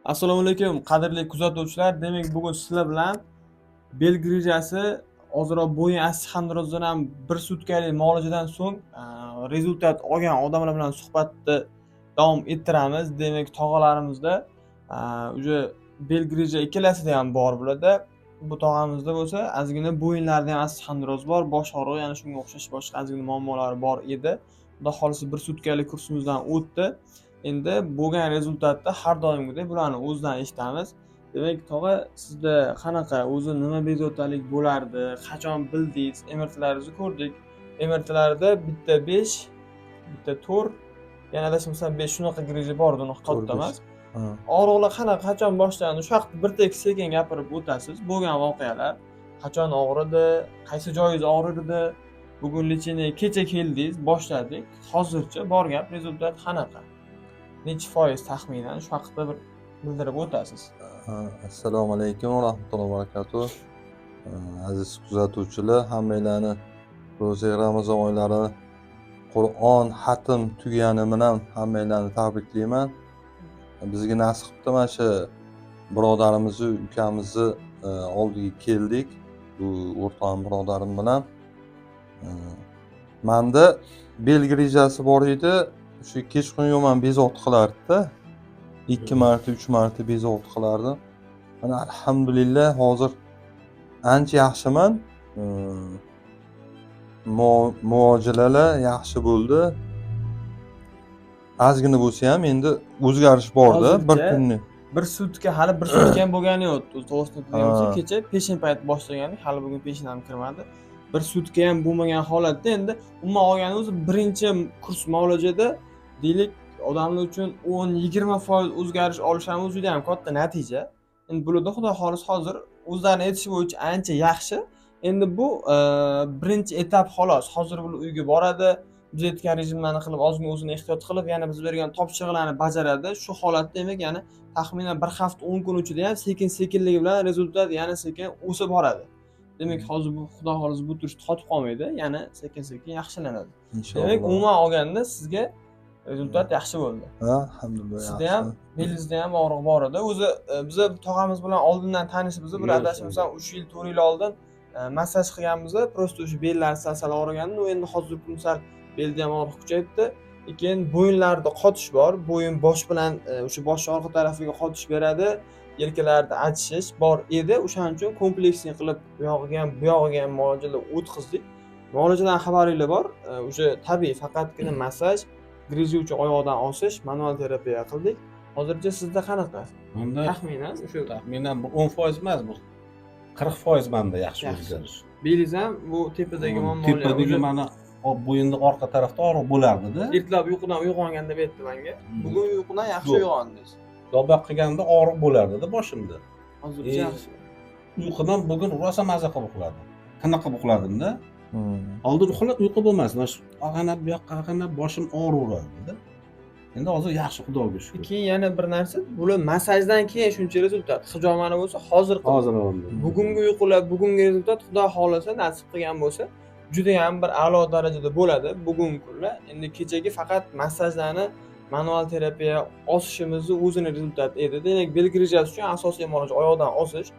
Assalomu alaykum, qadrli kuzatuvchilar. Demak, bugun sizlar bilan belgi rejasi ozroq bo'yin osteoxondrozdan ham bir sutkalik muolajadan so'ng rezultat olgan odamlar bilan suhbatni davom ettiramiz. Demak, tog'alarimizda uje belgi reja ikkalasida ham bor bo'ladi. Bu tog'amizda bo'lsa, ozgina bo'yinlarida ham osteoxondroz bor, bosh og'rig'i, yana shunga o'xshash boshqa ozgina muammolari bor edi. Xudo xolisa bir sutkalik kursimizdan o'tdi. Endi bo'lgan rezultatda har doimgidek bularni o'zidan eshitamiz. Demak, tog'a, sizda qanaqa, o'zi nima bezovtalik bo'lardi, qachon bildingiz? MRTlaringizni ko'rdik. MRTlarda bitta 5, bitta 4, yana adashmasam 5 shunaqa reja bor edi, uni katta emas. Og'riqlar qanaqa, qachon boshlandi? Shu haqida bir tek sekin gapirib o'tasiz. Bo'lgan voqealar, qachon og'ridi, qaysi joyingiz og'ridi? Bugun lecheniyaga kecha keldingiz, boshladik. Hozircha bor gap, rezultat qanaqa? Necha foiz taxminan shu haqida bir bildirib o'tasiz. Assalomu alaykum va rahmatullohi va barakatuh. Aziz kuzatuvchilar, hammanglarni ro'za Ramazon oylari Qur'on xatm tugani bilan hammanglarni tabriklayman. Bizga nasib qildi mana shu birodarimizni, ukamizni oldiga keldik. Bu o'rtog'im birodarim bilan. Menda belgi rejasi bor edi. Shu kechqurun bezovta qilardi-da. 2 marta, 3 marta bezovta qilardim. Mana alhamdulillah hozir ancha yaxshiman. Muolajalar yaxshi bo'ldi. Ozgina bo'lsa ham endi o'zgarish bor-da, bir kunni. Bir sutka, hali bir sutka ham bo'lgani yo'q. To'g'risini aytgan bo'lsa, kecha peshin payt boshlagandik, hali bugun peshin ham kirmadi. Bir sutka ham bo'lmagan holatda endi umuman olganda o'zi birinchi kurs muolajada deylik, odamlar uchun 10-20% o'zgarish olishamiz juda ham katta natija. Endi bularda xudo xolis hozir o'zlarini aytishi bo'yicha ancha yaxshi. Endi bu birinchi etap xolos. Hozir bu uyga boradi, biz aytgan rejimlarni qilib, ozgina o'zini ehtiyot qilib, yana biz bergan topshiriqlarni bajaradi. Shu holatda demak, yana taxminan 1 hafta 10 kun ichida ham sekin-sekinligi bilan rezultat yana sekin o'sib boradi. Demak, hozir bu xudo xolis bu turishni qotib qolmaydi, yana sekin-sekin yaxshilanadi. Inshaalloh. Demak, umuman olganda sizga rezultat yaxshi bo'ldi. Alhamdulillah. Sizda ham belingizda ham og'riq bor edi. O'zi biz tog'amiz bilan oldindan tanishmiz. Bir adashmasam 3 yil, 4 yil oldin massaj qilganmiz. Prosta o'sha bellar sal og'rigandi. U endi hozir kun sal belda ham og'riq kuchayibdi. Lekin bo'yinlarda qotish bor. Bo'yin bosh bilan o'sha bosh orqa tarafiga qotish beradi. Yelkalarda achishish bor edi. O'shaning uchun kompleksni qilib bu yog'iga ham muolajalar o'tkazdik. Muolajadan xabaringiz bor. O'sha tabiiy faqatgina massaj, greja uchun oyoqdan osish, manual terapiya qildik. Hozircha sizda qanaqa? Menda Taxminan o'sha taxminan 10% emas, bu 40% menda yaxshi o'zgarish. belingiz ham bu tepadagi muammolar. Tepadagi mana bo'yinning orqa tarafda og'riq bo'lardi-da. Ertalab uyqudan uyg'ongan deb aytdi menga. Bugun uyqudan yaxshi uyg'ondingiz. Do'baq qilganda og'riq bo'lardi-da boshimda. Hozircha yaxshi. Uyqudan bugun rosa maza qilib uxladim. Qanaqa uxladim-da? Oldin uyqu bo'lmasdi. Mana shu og'anab, bu yoqqa qarab boshim og'riveradi-da. Endi hozir yaxshi, Xudoga shukr. Keyin yana bir narsa, bular massajdan keyin shuncha rezultat. Hijomani bo'lsa hozir oldi. Bugungi uyqular, bugungi rezultat Xudo xolasa nasib qilgan bo'lsa, juda ham bir a'lo darajada bo'ladi bugungi kunlar. Endi kechagi faqat massajlarni manual terapiya osishimizni o'zini rezultati edi. Demak, belgi rejasi uchun asosiy muolaja oyoqdan osish.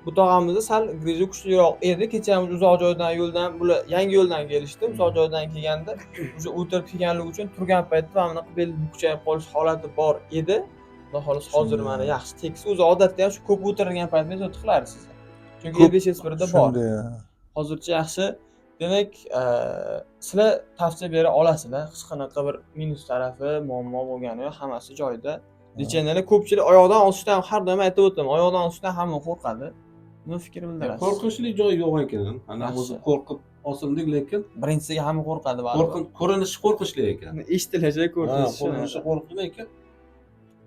Bu tog'amizda sal greja kuchliroq edi. Kecha ham uzoq joydan yo'ldan, bular yangi yo'ldan kelishdi. Uzoq joydan kelganda o'sha o'tirib kelganligi uchun turgan paytda mana bunaqa bel bukchayib qolish holati bor edi. Xudo xolis hozir mana yaxshi tekis. O'zi odatda ham shu ko'p o'tirgan paytda o'tiqlar sizlar. Chunki 5-1da bor. Hozircha yaxshi. Demak, sizlar tavsiya bera olasizlar. Hech qanaqa bir minus tarafi, muammo bo'lgani yo'q, hammasi joyida. Lechenalar ko'pchilik oyoqdan osishdan har doim aytib o'taman, oyoqdan osishdan hamma qo'rqadi. Nima fikr bildirasiz? Qo'rqishli joyi yo'q ekan. Ana o'zi qo'rqib osildik, lekin birinchisiga hamma qo'rqadi baribir. Ko'rinishi qo'rqishli ekan. Eshitilaja ko'rinishi. Ko'rinishi qo'rqinch ekan.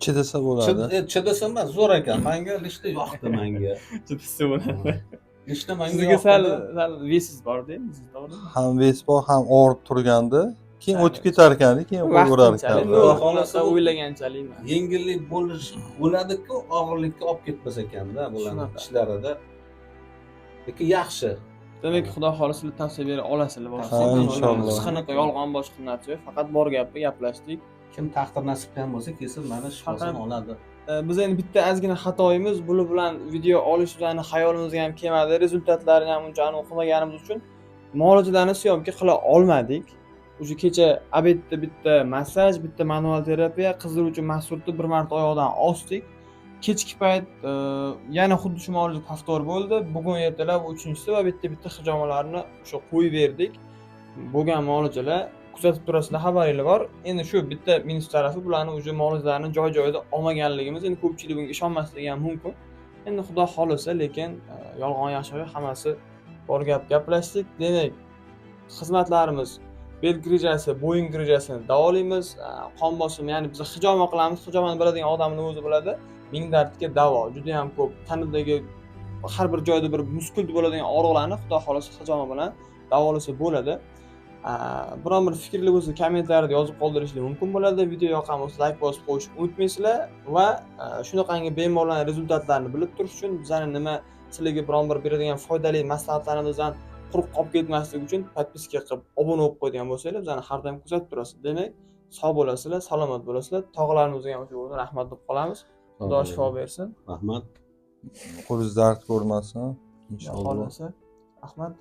Chidasa bo'ladi. Chidasa emas, zo'r ekan. Menga lishta yoqdi menga. Chidasa bo'ladi. Lishta menga Sizga sal vesiz bor deymiz, to'g'rimi? Ham ves bor, ham og'rib turganda, keyin o'tib ketar ekan, keyin qo'yaverar ekan. Xudo xolasa o'ylaganchalik emas. Yengillik bo'ladi-ku, og'irlikka olib ketmas ekanda bularning ishlarida. Lekin yaxshi. Demak, Xudo xolasa tavsiya bera olasizlar boshqa. Inshaalloh. Hech qanaqa yolg'on boshqa narsa yo'q, faqat bor gapni gaplashdik. Kim taqdir nasib qilgan bo'lsa, kelsin mana shifosini oladi. biz endi bitta ozgina xatoyimiz bular bilan video olish bizani hayolimizga ham kelmadi. Rezultatlarini ham uncha aniq o'qimaganimiz uchun muolajalarni syomka qila olmadik. O'sha kecha obedda bitta massaj, bitta manual terapiya, qizdiruvchi mahsulotni bir marta oyoqdan osdik. Kechki payt yana xuddi shu muolaja повтор bo'ldi. Bugun ertalab uchinchisi va bitta hijomalarni o'sha qo'yib berdik. Bo'lgan muolajalar kuzatib turasizlar, xabaringlar bor. Endi shu bitta minus tarafi bularni o'sha muolajalarni joy-joyida olmaganligimiz. Endi ko'pchilik bunga ishonmasligi ham mumkin. Endi xudo xolisa, lekin yolg'on yashirin hammasi bor gap gaplashdik. Demak, xizmatlarimiz bel grejasi, bo'yin grejasini davolaymiz. Qon bosimi, ya'ni biz hijoma qilamiz. Hijomani biladigan odamning o'zi biladi. Ming dardga davo. Juda ham ko'p tanadagi har bir joyda bir muskulda bo'ladigan og'riqlarni xudo xolisa hijoma bilan davolasa bo'ladi. Biron bir fikrli bo'lsa kommentariyada yozib qoldirishlar mumkin bo'ladi. Video yoqqan bo'lsa like bosib qo'yishni unutmaysizlar va shunaqangi bemorlarning rezultatlarini bilib turish uchun bizning nima sizlarga biron bir beradigan foydali maslahatlarimizdan quruq qolib ketmaslik uchun podpiska qilib obuna bo'lib qo'ygan bo'lsanglar bizani har doim kuzatib turasiz. Demak, sog' bo'lasizlar, salomat bo'lasizlar. Tog'alarimizga ham o'sha o'rda rahmat deb qolamiz. Xudo shifo bersin. Rahmat. Qo'lingiz dard ko'rmasin. Inshaalloh. Rahmat.